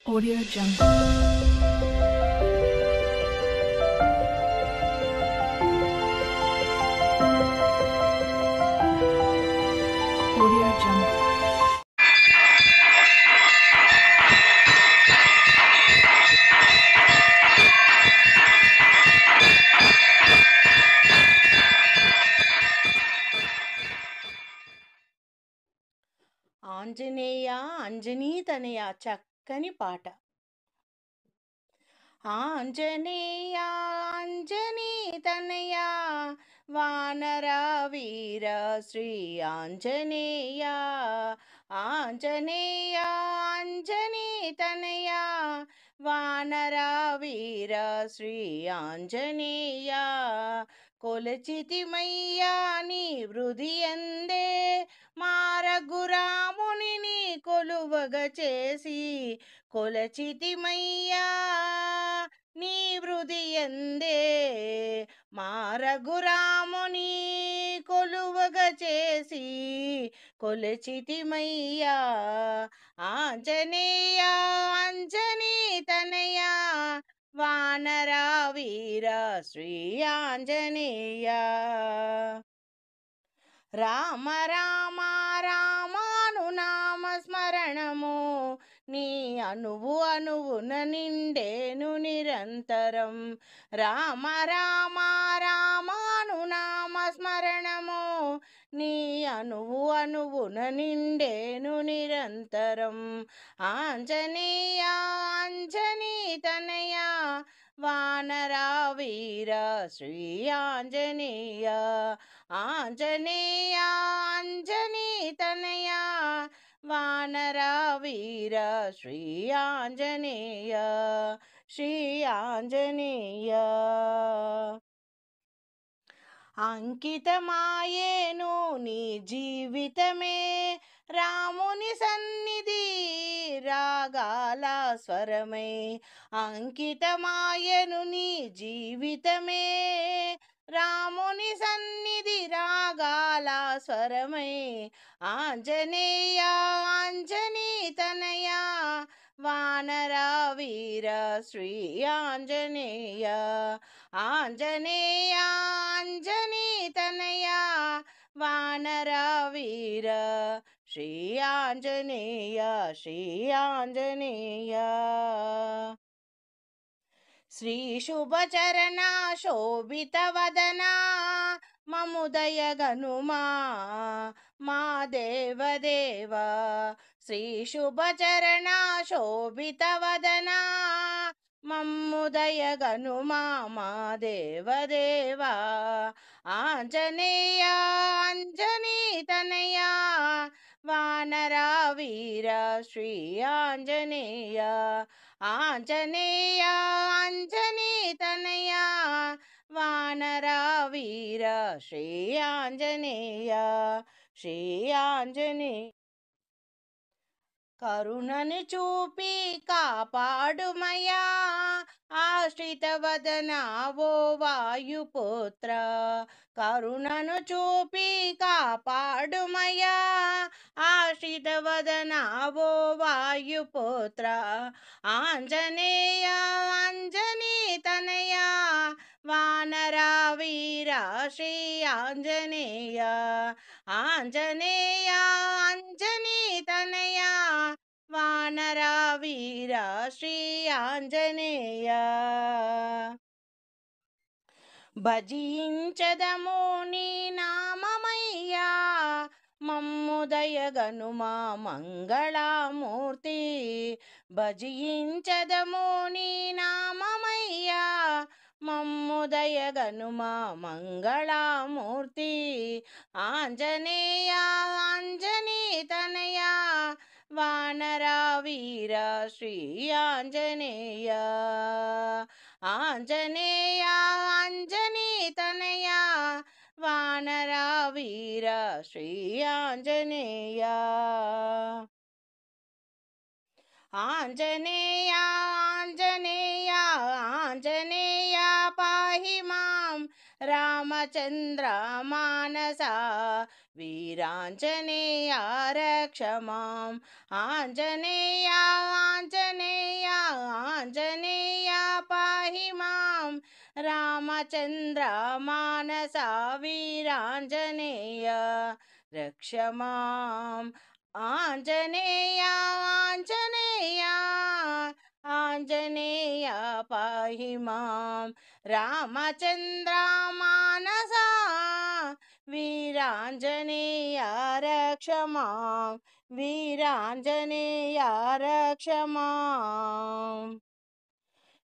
Audio Jungle. Audio Jungle. Anjaneya అంజనీతనయ చక్కని పాట. ఆంజనేయ అంజనీతనయ వానర వీర శ్రీ ఆంజనేయ. ఆంజనేయ అంజనీతనయ వానర వీర శ్రీ ఆంజనేయ. కొలచితిమయ్యా నీ వృధియందే మారఘురాముని కొలువగ చేసి కొలచితిమయ్యా నీ వృధియందే మారఘురాముని కొలువగ చేసి కొలచితిమయ్యా. ఆంజనేయ అంజనీతనయ వానర వీర శ్రీ ఆంజనేయ. రామ రామ రామాను నామ స్మరణము నీ అనువు అనువున నిండేను నిరంతరం. రామ రామ రామాను నామ స్మరణము నీ అనువు అనువున నిండేను నిరంతరం. ఆంజనేయ అంజనీతనయ వానర వీర శ్రీ ఆంజనేయ. ఆంజనేయ అంజనీతనయ వానర వీర శ్రీ ఆంజనేయ. శ్రీ ఆంజనేయ అంకితమాయేను నీ జీవితమే రాముని సన్నిధి రాగాల స్వరమై. అంకితమాయను నీ జీవితమే రాముని సన్నిధి రాగాల స్వరమై. ఆంజనేయ అంజనీతనయ వానర వీర శ్రీ ఆంజనేయ. ఆంజనేయ అంజనీతనయ వానర వీర శ్రీ ఆంజనేయ. శ్రీ ఆంజనేయ శ్రీ శుభచరణ శోభిత వదన మముదయగనుమా మా దేవదేవ. శ్రీ శుభచరణ శోభిత వదన మమ్ముదయగనుమా మా దేవదేవ. ఆంజనేయ అంజనీతనయ వానర వీర శ్రీ ఆంజనేయ. ఆంజనేయ అంజనీతనయ వానర వీర శ్రీ ఆంజనేయ. శ్రీ ఆంజనేయ కరుణను చూపి కాపాడుమయా ఆశ్రిత వదన ఓ వాయుపుత్ర. కరుణను చూపి కాపాడుమయా ఆశ్రిత వదన ఓ వాయుపుత్ర. ఆంజనేయ అంజనీతనయ వానర వీర శ్రీ ఆంజనేయ. ఆంజనేయ అంజనీతనయ వానర వీర శ్రీ ఆంజనేయ. భజించదము నీ నామమయ్యా మమ్ముదయగనుమా మంగళమూర్తి. భజించదము నీ నామమయ్యా మమ్ముదయగనుమా మంగళమూర్తి. ఆంజనేయ అంజనీతనయ వానర వీర శ్రీ ఆంజనేయ. ఆంజనేయ అంజనీతనయ వానర వీర శ్రీ ఆంజనేయ. ఆంజనేయ ఆంజనేయ ఆంజనేయ పాహి మాం రామచంద్ర మానస వీరాంజనేయ రక్ష మాం. ఆంజనేయ ఆంజనేయ రామచంద్ర మానస వీరాంజనేయ రక్ష మాం ఆంజనేయ ఆంజనేయ ఆంజనేయ పాహి మాం రామచంద్ర మానస వీరాంజనేయ రక్ష మాం వీరాంజనేయ రక్ష మాం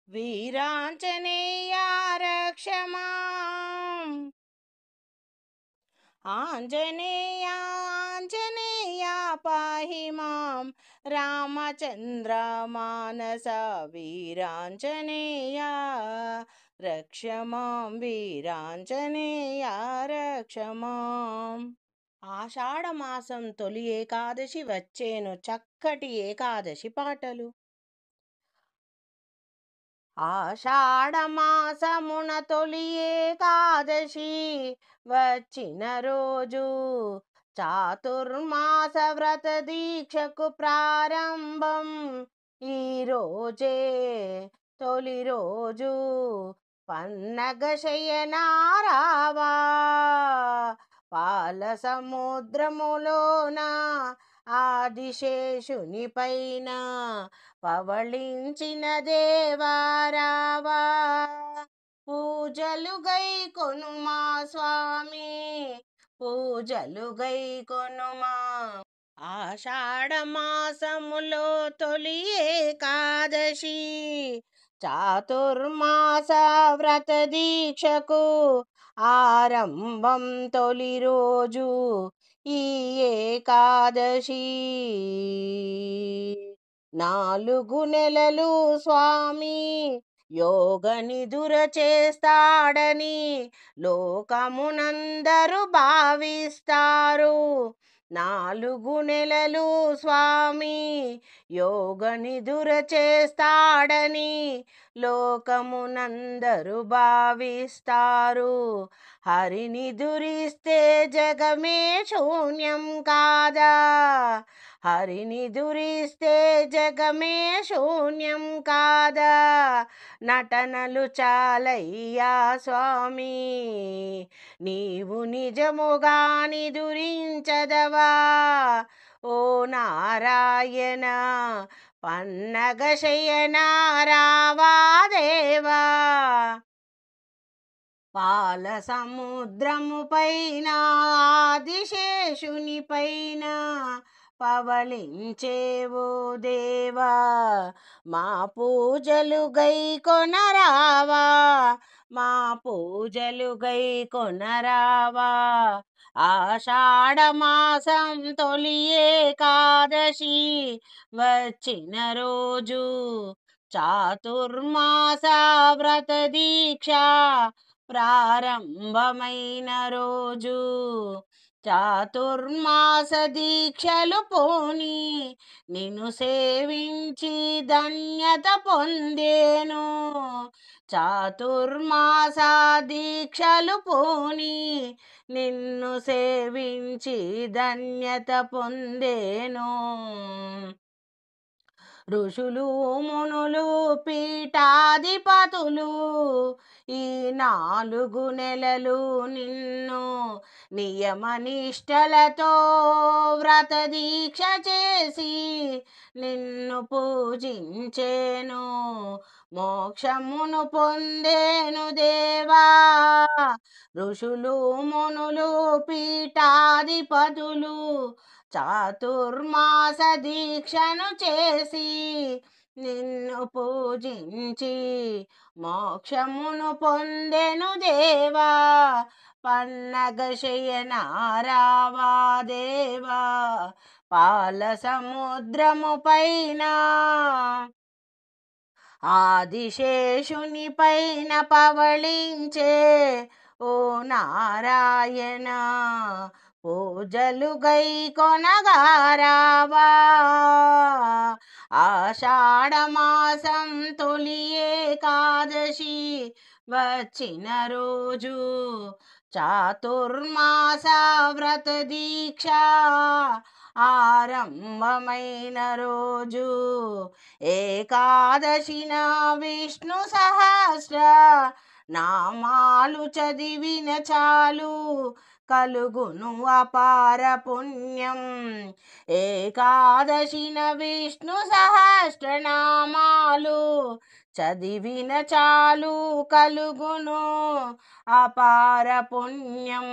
వీరాంజనేయ రక్ష మాం ఆంజనేయ ఆంజనేయ పాహి మాం రామచంద్ర మానస వీరాంజనేయ రక్ష మాం వీరాంజనేయ రక్ష మాం ఆషాఢమాసం తొలి ఏకాదశి వచ్చేను చక్కటి ఏకాదశి పాటలు ఆషాఢమాసమున తొలి ఏకాదశి వచ్చిన రోజు చాతుర్మాస వ్రత దీక్షకు ప్రారంభం ఈ రోజే తొలి రోజు పన్నగ శయనారావా పాల సముద్రములోన ఆదిశేషుని పైన పవళించిన దేవారావా పూజలు గై కొనుమా స్వామి పూజలు గై కొనుమా ఆషాఢ మాసములో తొలి ఏకాదశి చాతుర్మాస వ్రత దీక్షకు ఆరంభం తొలి రోజు ఈ ఏకాదశి 4 నెలలు స్వామి యోగ నిదుర చేస్తాడని లోకమునందరూ భావిస్తారు 4 నెలలు స్వామి యోగ నిదుర చేస్తాడని లోకమునందరూ భావిస్తారు హరిని దురిస్తే జగమే శూన్యం కాదా హరిని దురిస్తే జగమే శూన్యం కాదా నటనలు చాలయ్యా స్వామి నీవు నిజముగా నిదురించదవా ఓ నారాయణ పన్నగ శయన రావా దేవా పాల సముద్రము పైన ఆదిశేషుని పైన పవళించేవో దేవా మా పూజలు గై కొనరావా మా పూజలు గై కొనరావా ఆషాఢ మాసం తొలి ఏకాదశి వచ్చిన రోజు చాతుర్మాస వ్రత దీక్ష ప్రారంభమైన రోజు చాతుర్మాస దీక్షలు పోని నిన్ను సేవించి ధన్యత పొందేను చాతుర్మాస దీక్షలు పోని నిన్ను సేవించి ధన్యత పొందేను ఋషులు మునులు పీఠాధిపతులు ఈ 4 నెలలు నిన్ను నియమ నిష్టలతో వ్రత దీక్ష చేసి నిన్ను పూజించేను మోక్షమును పొందేను దేవా ఋషులు మునులు పీఠాధిపతులు చాతుర్మాస దీక్షను చేసి నిన్ను పూజించి మోక్షమును పొందెను దేవా పన్నగ శయన రావా దేవా పాల సముద్రము పైన ఆదిశేషుని పైన పవళించే ఓ నారాయణ పూజలు గై కొనగారావా ఆషాఢ మాసం తొలి ఏకాదశి వచ్చిన రోజు చాతుర్మాస వ్రత దీక్ష ఆరంభమైన రోజు ఏకాదశిన విష్ణు సహస్ర నామాలు చదివిన చాలు కలుగును అపార పుణ్యం. ఏకాదశిన విష్ణు సహస్రనామాలు చదివిన చాలు కలుగును అపార పుణ్యం.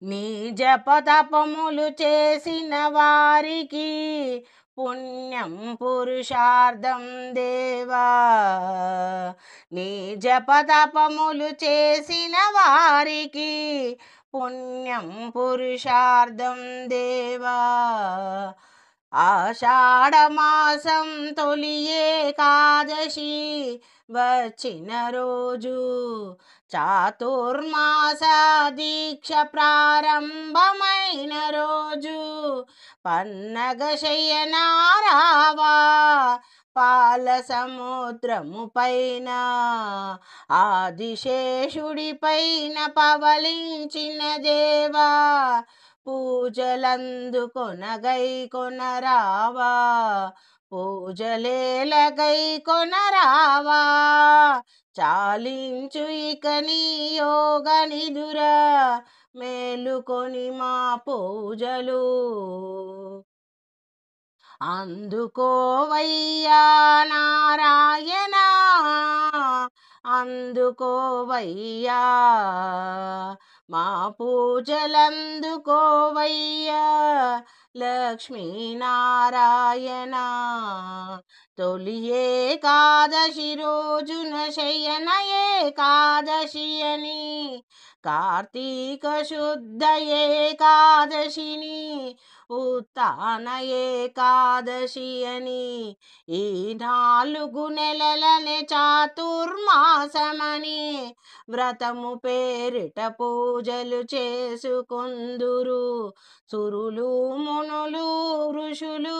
నీ జపతపములు చేసిన వారికి పుణ్యం పురుషార్థం దేవా. నీ జపతపములు చేసిన వారికి పుణ్యం పురుషార్థం దేవా. ఆషాఢమాసం తొలి ఏకాదశి వచ్చిన రోజు చాతుర్మాస దీక్ష ప్రారంభమైన రోజు పన్నగ శయనారావా పాల సముద్రము పైన ఆదిశేషుడి పైన పవలించిన దేవా. పూజలందుకొనగై కొనరావా పూజలేలగై కొనరావా. చాలించు ఇక నీ యోగ నిదుర మేలుకొని మా పూజలు అందుకోవయ్యా నారాయణ. అందుకోవయ్యా మా పూజలందుకోవయ్యా లక్ష్మీనారాయణ. తొలి ఏకాదశి రోజున శయన ఏకాదశి అని కార్తీక శుద్ధ ఏకాదశిని ఉత్తాన ఏకాదశి అని ఈ 4 నెలలనే చాతుర్మాసమని వ్రతము పేరిట పూజలు చేసుకొందురు సురులు మునులు ఋషులు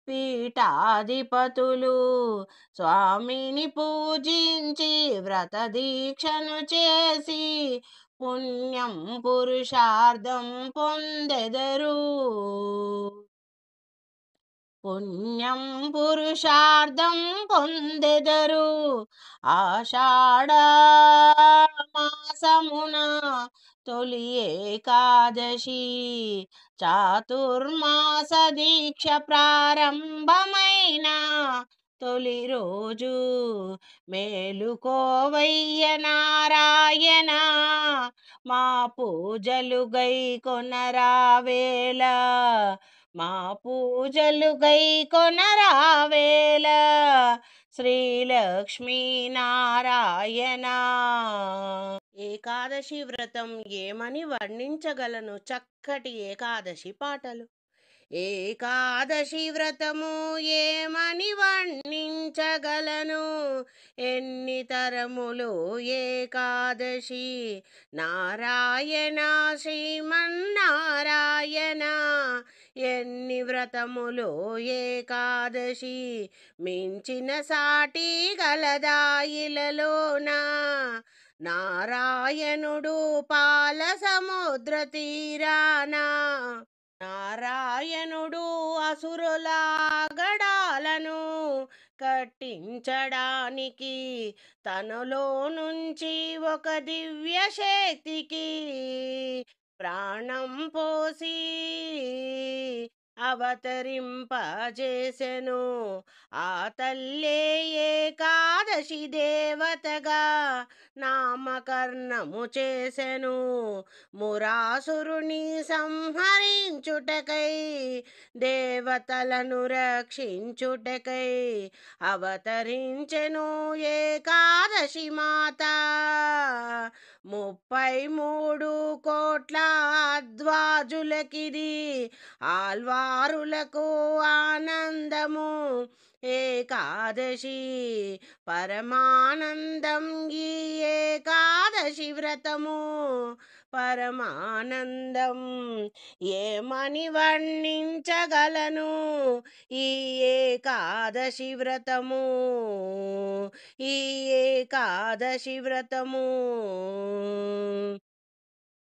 పీఠాధిపతులు. స్వామిని పూజించి వ్రత దీక్షను చేసి పుణ్యం పురుషార్థం పొందెదరు. పుణ్యం పురుషార్థం పొందెదరు. ఆషాఢ మాసమున తొలి ఏకాదశి చాతుర్మాస దీక్ష ప్రారంభమైన తొలి రోజు మేలుకోవయ్య నారాయణ. మా పూజలు గై కొనరావేళ మా పూజలు గై కొనరావేళ శ్రీలక్ష్మీనారాయణ. ఏకాదశి వ్రతం ఏమని వర్ణించగలను చక్కటి ఏకాదశి పాటలు. ఏకాదశి వ్రతము ఏమని వర్ణించగలను ఎన్ని తరములు ఏకాదశి నారాయణ శ్రీమన్నారాయణ. ఎన్ని వ్రతములు ఏకాదశి మించిన సాటి గలదాయిలలోన నారాయణుడు పాల సముద్ర తీరానా. నారాయణుడు అసురుల గడాలను కట్టించడానికి తనలో నుంచి ఒక దివ్య శక్తికి ప్రాణం పోసి అవతరింపజేసెను. ఆ తల్లే ఏకాదశి దేవతగా నామకరణము చేసెను. మురాసురుని సంహరించుటకై దేవతలను రక్షించుటకై అవతరించెను ఏకాదశి మాత. 33 కోట్ల అధ్వాజులకిది ఆల్వారులకు ఆనందము ఏకాదశి పరమానందం. ఈ ఏకాదశి వ్రతము పరమానందం. ఏమని వర్ణించగలను ఈ ఏకాదశి వ్రతము ఈ ఏకాదశి వ్రతము.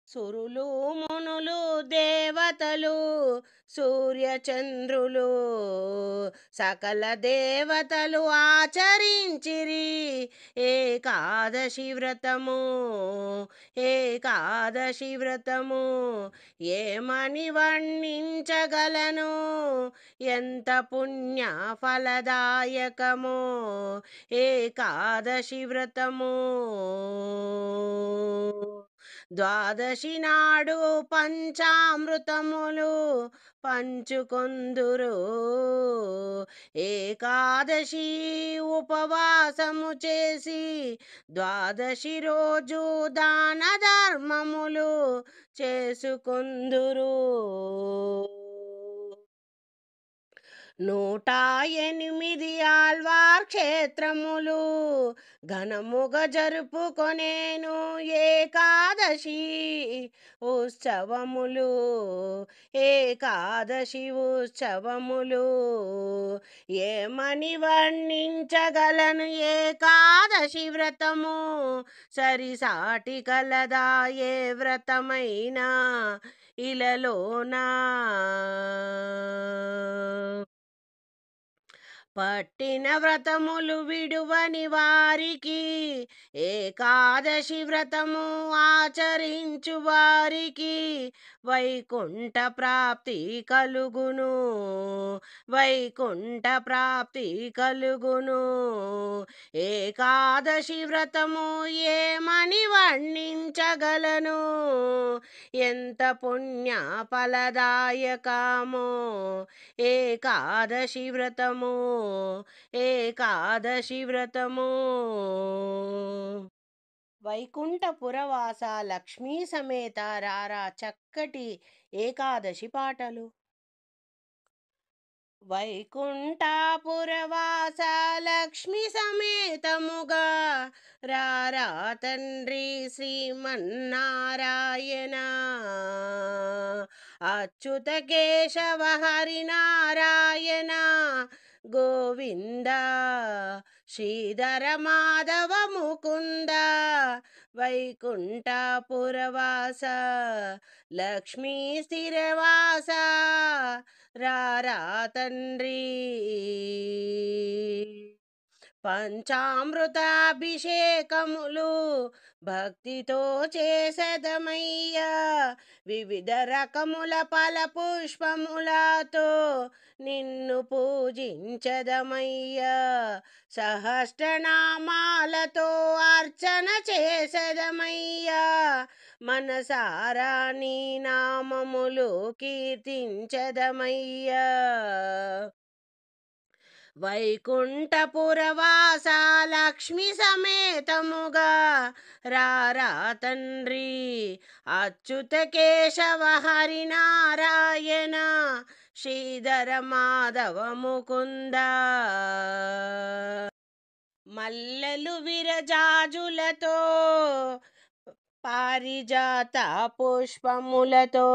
సురులు మునులు దేవతలు సూర్యచంద్రులు సకల దేవతలు ఆచరించిరి ఏకాదశి వ్రతము ఏకాదశి వ్రతము ఏమని వర్ణించగలను ఎంత పుణ్య ఫలదాయకమో ఏకాదశి వ్రతము ద్వాదశి నాడు పంచామృతములు పంచుకొందురు ఏకాదశి ఉపవాసము చేసి ద్వాదశి రోజు దాన ధర్మములు చేసుకొందురు 108 ఆళ్వార్ క్షేత్రములు ఘనముగా జరుపుకొనేను ఏకాదశి ఉత్సవములు ఏకాదశి ఉత్సవములు ఏమని వర్ణించగలను ఏకాదశి వ్రతము సరిసాటి కలదా ఏ వ్రతమైనా ఇలలోనా పట్టిన వ్రతములు విడువని వారికి ఏకాదశి వ్రతము ఆచరించు వారికి వైకుంఠ ప్రాప్తి కలుగును వైకుంఠ ప్రాప్తి కలుగును ఏకాదశి వ్రతము ఏమని వర్ణించగలను ఎంత పుణ్య ఫలదాయకమో ఏకాదశి వ్రతము ఏకాదశి వ్రతము వైకుంఠపురవాస లక్ష్మీ సమేత రారా చక్కటి ఏకాదశి పాటలు వైకుంఠపురవాస లక్ష్మి సమేతముగా రారా తండ్రి శ్రీమన్నారాయణ అచ్యుత కేశవ హరినారాయణ గోవింద శ్రీధర మాధవ ముకుంద వైకుంఠపురవాస లక్ష్మీ స్థిరవాస రారా తండ్రి పంచామృతాభిషేకములు భక్తితో చేసెదమయ్యా వివిధ రకముల ఫల పుష్పములతో నిన్ను పూజించదమయ్యా సహస్రనామాలతో అర్చన చేసెదమయ్యా మనసారా నీ నామములు కీర్తించదమయ్యా వైకుంఠపురవాస లక్ష్మి సమేతముగా రారా తండ్రి అచ్యుత కేశవ హరినారాయణ శ్రీధర మాధవ ముకుంద మల్లెలు విరజాజులతో పారిజాత పుష్పములతో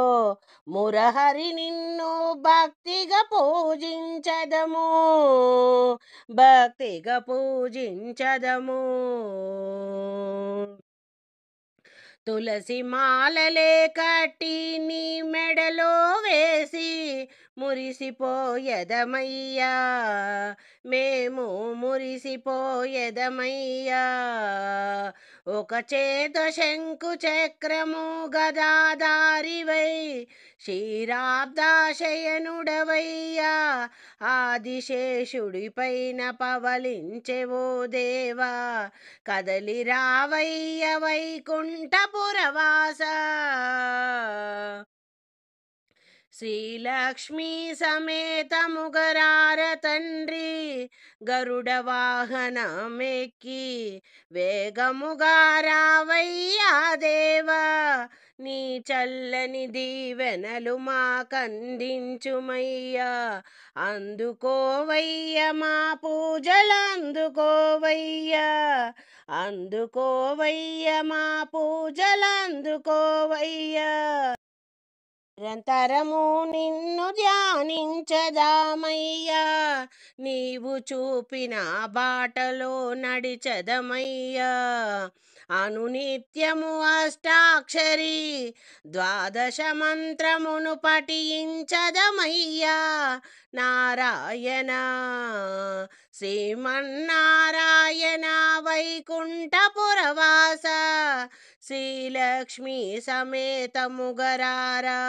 మురహరి నిన్ను భక్తిగా పూజించదము భక్తిగా పూజించదము తులసి మాలలే కట్టి నీ మెడలో వేసి మురిసిపోయెదమయ్యా మేము మురిసిపోయెదమయ్యా ఒక చేత శంకు చక్రము గదాధారివై క్షీరాబ్దాశయనుడవయ్యా ఆదిశేషుడి పైన పవలించెవో దేవా కదలి రావయ్య వైకుంఠపురవాస శ్రీలక్ష్మీ సమేతముగరార తండ్రి గరుడ వాహనమెక్కి వేగముగా రావయ్యా దేవా నీ చల్లని దీవెనలు మాకందించుమయ్యా అందుకోవయ్య మా పూజలందుకోవయ్యా అందుకోవయ్య మా పూజలందుకోవయ్యా నిరంతరము నిన్ను ధ్యానించదామయ్యా నీవు చూపిన బాటలో నడిచదమయ్యా అనునిత్యము అష్టాక్షరి ద్వాదశ మంత్రమును పఠించదమయ్యా నారాయణ శ్రీమన్నారాయణ వైకుంఠపురవాస శ్రీలక్ష్మీ సమేతముగరారా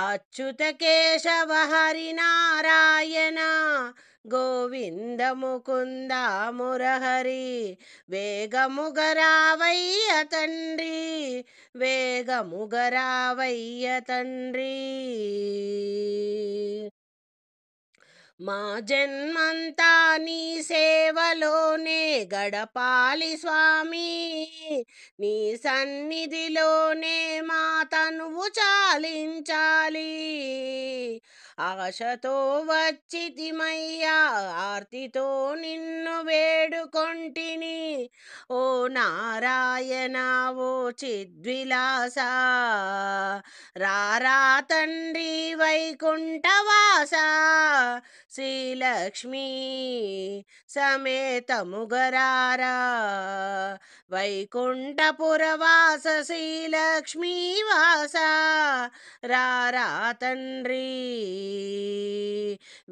అచ్యుత కేశవ హరి నారాయణ గోవింద ముకుంద మురహరి వేగముగరావయ్య తండ్రి వేగముగరావయ్య తండ్రి మా జన్మంతా నీ సేవలోనే గడపాలి స్వామి నీ సన్నిధిలోనే మా తనువు చాలించాలి ఆశతో వచ్చితిమయ్యా ఆర్తితో నిన్ను వేడుకొంటిని ఓ నారాయణ ఓ చిద్విలాస రారా తండ్రి వైకుంఠవాస శ్రీలక్ష్మీ సమేతముగరారా వైకుంఠపురవాస శ్రీలక్ష్మీవాస రారా తండ్రి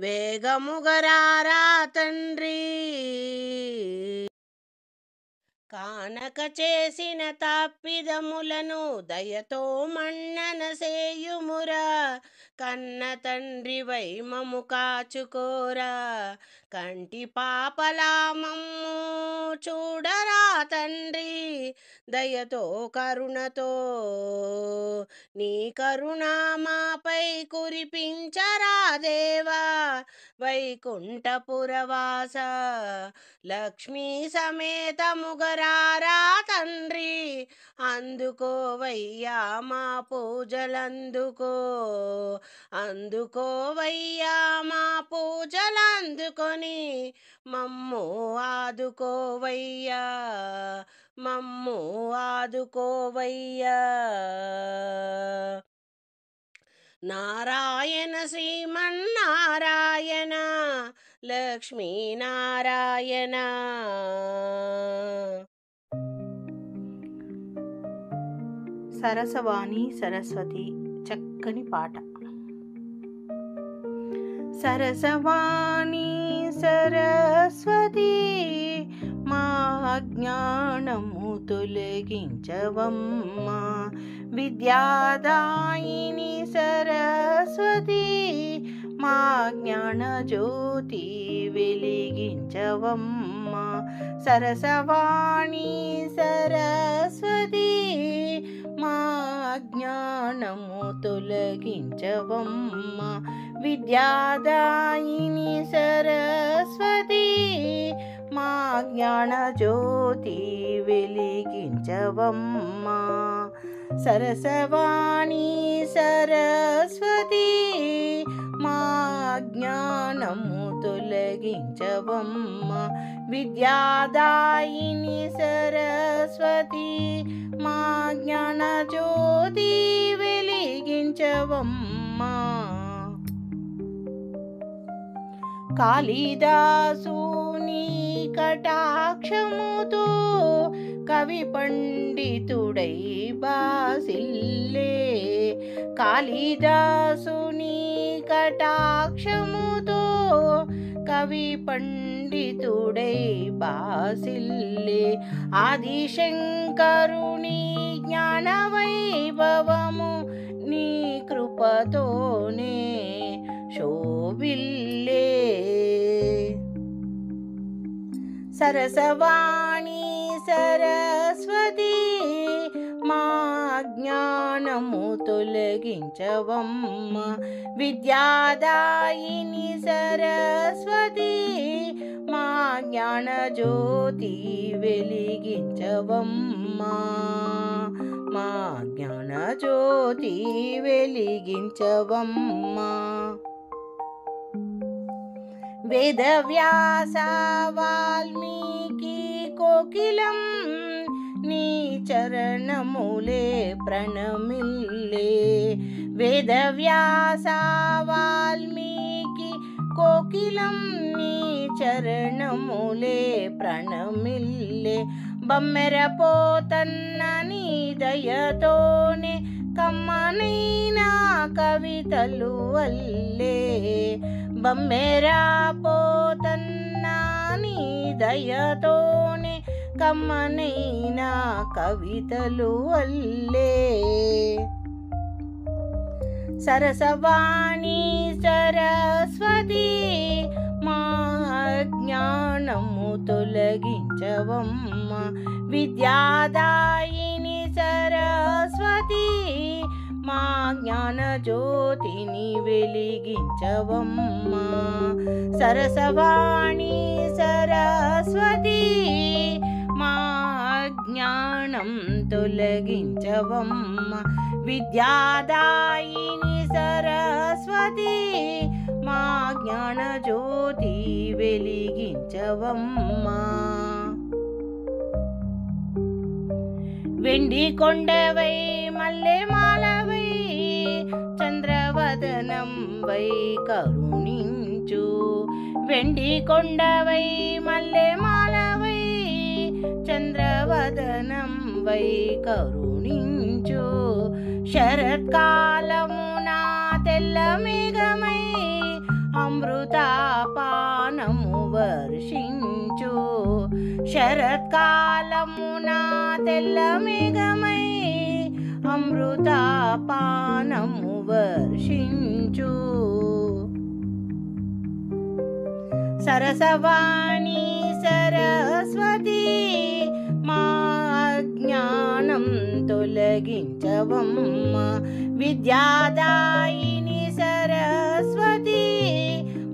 వేగముగరారా తండ్రి కానక చేసిన తప్పిదములను దయతో మన్నన సేయుమురా కన్న తండ్రి వై మము కాచుకోరా కంటి పాపలా మమ్ము చూడరా తండ్రి దయతో కరుణతో నీ కరుణా మాపై కురిపించరా దేవా వైకుంఠపురవాస లక్ష్మీ సమేతముగరారా తండ్రి అందుకోవయ్యా మా పూజలందుకో అందుకోవయ్యా మా పూజలందుకొని మమ్ము ఆదుకోవయ్యా మమ్ము ఆదుకోవయ్యా నారాయణ శ్రీమన్నారాయణ లక్ష్మీనారాయణ సరసవాణి సరస్వతి చక్కని పాట. సరసవాణి సరస్వతి మా అజ్ఞానము తొలగించవమ్మా విద్యాదాయిని సరస్వతి మా జ్ఞాన జ్యోతి వెలిగించవమ్మా సరసవాణి సరస్వతి మా జ్ఞానము తొలగించవమ్మా విద్యాదాయిని సరస్వతి మా జ్ఞాన జ్యోతి వెలిగించవమ్మా సరసవాణి సరస్వతి మా జ్ఞానము తొలగించవమ్మా విద్యాదాయిని సరస్వతి మా జ్ఞాన జ్యోతి వెలిగించవమ్మా కాళిదాసుని కటాక్షముతో కవి పండితుడై బాసిల్లే కాళిదాసుని కటాక్షముతో కవి పండితుడై బాసిల్లే ఆదిశంకరుని జ్ఞాన వైభవము నీ కృపతోనే శోభిల్లే సరసవాణి సరస్వతి మా జ్ఞానము తొలగించవమ్మా విద్యాదాయిని సరస్వతి మా జ్ఞాన జ్యోతి వెలిగించవమ్మా మా జ్ఞాన జ్యోతి వెలిగించవమ్మా వేదవ్యాస వాల్మీకి కోకిలం నీ చరణములే ప్రణమిల్లే వేదవ్యాస వాల్మీకి కోకిలం నీ చరణములే ప్రణమిల్లే బమ్మెర పోతన్న నీ దయతోనే కమ్మనైనా కవితలు వల్లే. బమ్మెర పోతన్న నీ దయతోనే కమ్మనైనా కవితలు వల్లే. సరసవాణి సరస్వతి మా అజ్ఞానము తొలగించవమ్మ. విద్యాదాయిని సరస్వతి మా జ్ఞాన జ్యోతిని వెలిగించవమ్మ. సరసవాణి సరస్వతి మా అజ్ఞానం తొలగించవమ్మ. విద్యాదాయిని సరస్వతి మా జ్ఞాన జ్యోతి వెలిగించవమ్మ. వెండి కొండవై మల్లె మాలవై చంద్రవదనం వై కరుణించు. వెండి కొండవై మల్లె మాలవై చంద్రవదనం వై కరుణించు. శరత్కాలమున తెల్ల మేఘమై అమృతపానము వర్షించు. శరత్కాలమున తెల్ల మేఘమై అమృతపానము వర్షించు. సరసవాణి సరస్వతి మా అజ్ఞానం తొలగించవమ్మ. విద్యాదాయిని సరస్వతి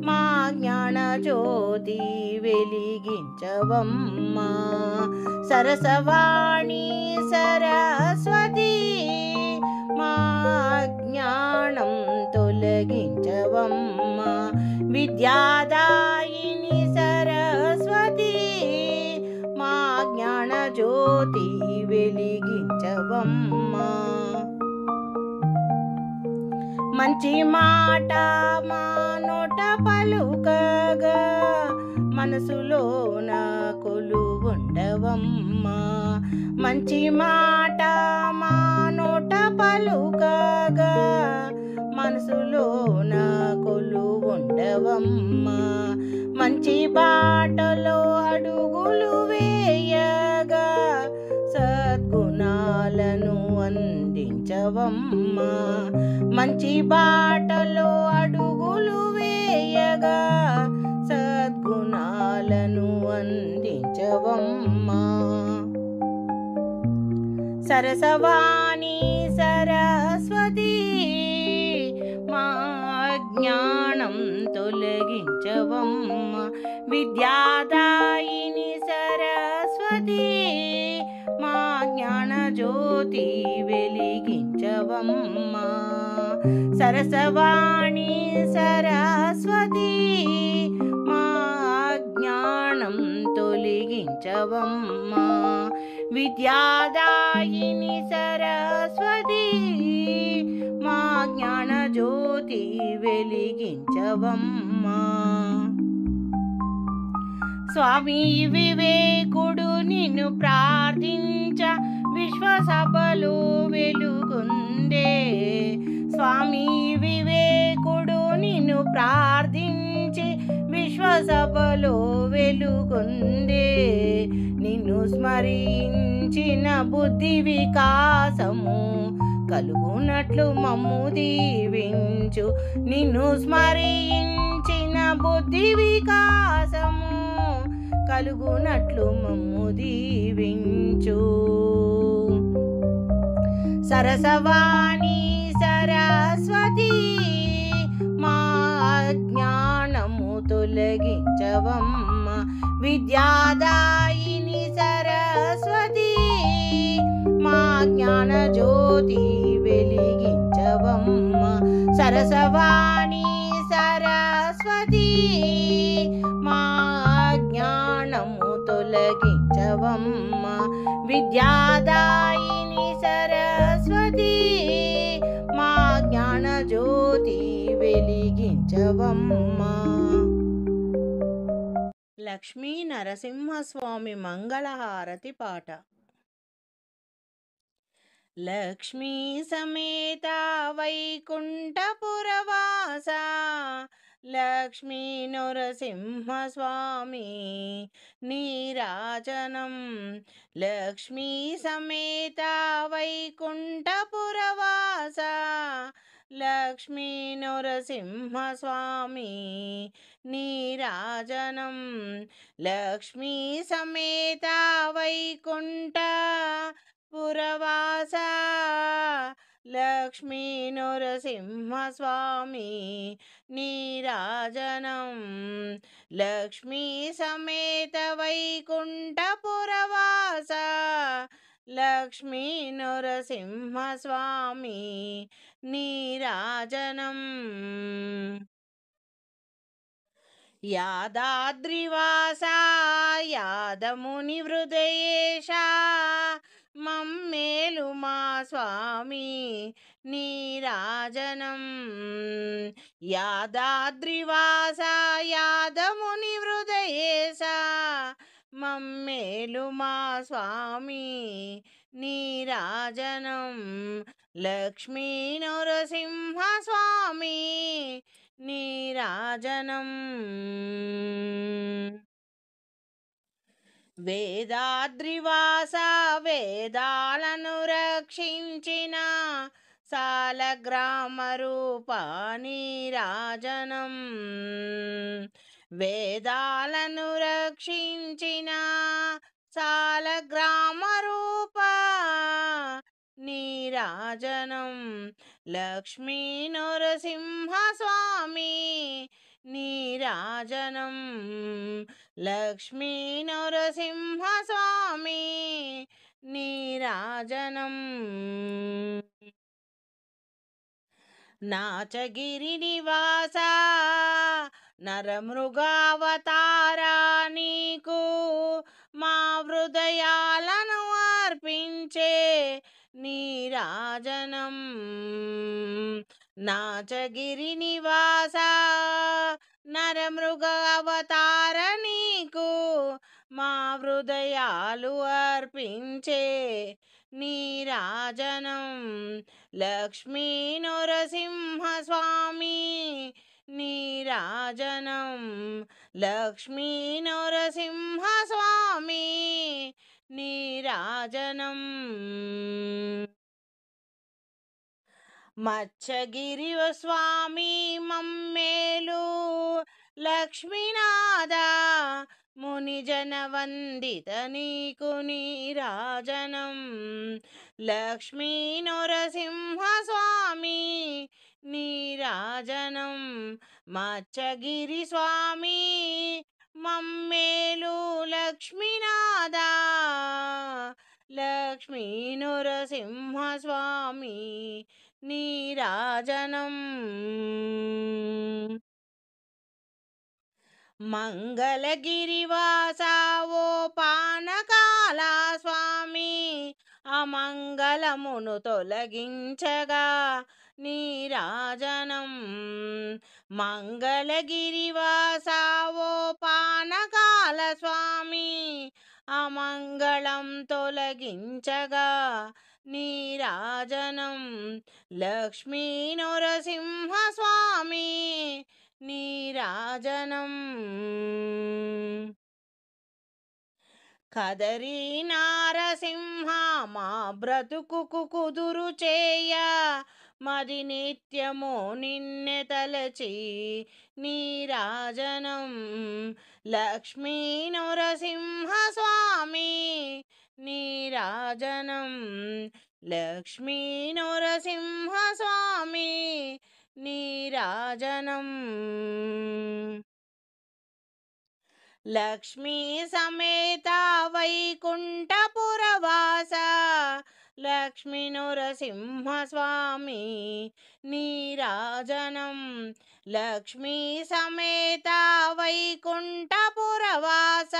మా జ్ఞాన జ్యోతి వెలిగించవమ్మ. సరసవాణి సరస్వతి మా జ్ఞానం తొలగించవమ్మ. విద్యాదాయిని సరస్వతి మా జ్ఞాన జ్యోతి వెలిగించవమ్మ. మంచి మాట మా నోట పలుకగా మనసులోన కొలువుండవమ్మ. మంచి మాట మా నోట పలుకగా మనసులోన కొలువుండవమ్మ. మంచి బాటలో అడుగులు వేయగా సద్గుణాలను అందించవమ్మ. మంచి బాటలో అడుగులు వేయగా సద్గుణాలను అందించవమ్మ. సరసవాణి సరస్వతి మా అజ్ఞానం తొలగించవమ్మ. విద్యాదాయిని సరస్వతి మా జ్ఞాన జ్యోతి వెలిగించవమ్మ. సరసవాణి సరస్వతి మా జ్ఞానం తొలగించవమ్మ. విద్యాదాయిని సరస్వతి మా జ్ఞాన జ్యోతి వెలిగించవమ్మ. స్వామి వివేకుడు నిన్ను ప్రార్థించ విశ్వసభలో వెలుగొందే. స్వామి వివేకుడు నిన్ను ప్రార్థించి విశ్వసభలో వెలుగొందే. నిన్ను స్మరించిన బుద్ధి వికాసము కలుగునట్లు మమ్ము దీవించు. నిన్ను స్మరించిన బుద్ధి వికాసము కలుగునట్లు మమ్ము దీవించు. సరసవాణి సరస్వతి మా అజ్ఞానము తొలగించవమ్మ. విద్యాదాయిని సరస్వతి మా జ్ఞాన జ్యోతి వెలిగించవమ్మ. సరసవాణి సరస్వతి మా జ్ఞానము తొలగించవమ్మ. విద్యాదాయిని సరస్వతి మా జ్ఞాన జ్యోతి వెలిగించవమ్మ. లక్ష్మీ నరసింహస్వామి మంగళహారతి పాట. లక్ష్మీ సమేత వైకుంఠపురవాస లక్ష్మీ నరసింహస్వామి నీరాజనం. లక్ష్మీ సమేత వైకుంఠపురవాస లక్ష్మీ నరసింహస్వామి నీరాజనం. లక్ష్మీ సమేత వైకుంఠ పురవాస లక్ష్మీ నరసింహస్వామి నీరాజనం. లక్ష్మీ సమేత వైకుంఠ పురవాస లక్ష్మీ నరసింహస్వామి నీరాజనం. యాదాద్రివాస యాదముని హృదయేశ మమ్మేలు మా స్వామి నీరాజనం. యాదాద్రివాస యాదముని హృదయేశ మమ్మేలు మా స్వామి నీరాజనం. లక్ష్మీ నరసింహ స్వామి నీరాజనం. వేదాద్రివాస వేదాలను రక్షించిన సాలగ్రామ రూప నీరాజనం. వేదాలను రక్షించిన సాలగ్రామ రూప నీరాజనం. లక్ష్మీ నరసింహ స్వామి నీరాజనం. లక్ష్మీ నరసింహ స్వామి నీరాజనం. నాచగిరి నివాస నరమృగావతారా నీకు మా హృదయాలను అర్పించే నీరాజనం. నాచగిరి నివాస నరమృగావతార నీకు మా హృదయాలు అర్పించే నీరాజనం. లక్ష్మీ నరసింహ స్వామి నీరాజనం. లక్ష్మీ నరసింహ స్వామి నీరాజనం. మత్స్యగిరి స్వామి మమ్మేలు లక్ష్మీనాథ మునిజన వందిత నీకు నీరాజనం. లక్ష్మీ నరసింహ స్వామి నీరాజనం. మత్స్యగిరి స్వామి మమ్మేలు లక్ష్మీనాథ లక్ష్మీ నరసింహ స్వామి నీరాజనం. మంగళగిరివాస ఓ పానకాల స్వామి అమంగళమును తొలగించగా నీరాజనం. మంగళగిరివాస ఓ పానకాల స్వామి అమంగళం తొలగించగా నీరాజనం. లక్ష్మీ నరసింహ స్వామి నీరాజనం. కదరి నారసింహ మా బ్రతుకుకు కుదురు చేయ మది నిత్యము నిన్నె తలచి నీరాజనం. లక్ష్మీ నరసింహ స్వామి నీరాజనం. లక్ష్మీ నరసింహ స్వామి నీరాజనం. లక్ష్మీ సమేత వైకుంఠపురవాస లక్ష్మీ నరసింహ స్వామి నీరాజనం. లక్ష్మీ సమేత వైకుంఠపురవాస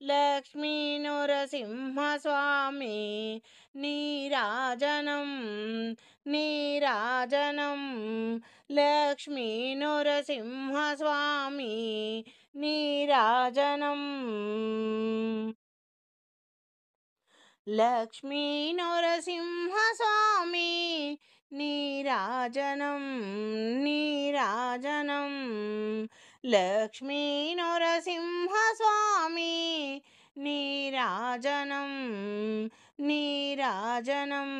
లక్ష్మీ నరసింహ స్వామి నీరాజనం. నీరాజనం. లక్ష్మీ నరసింహ స్వామి నీరాజనం. నీరాజనం లక్ష్మీ నరసింహస్వామి నీరాజనం నీరాజనం లక్ష్మీ నరసింహస్వామి నీరాజనం నీరాజనం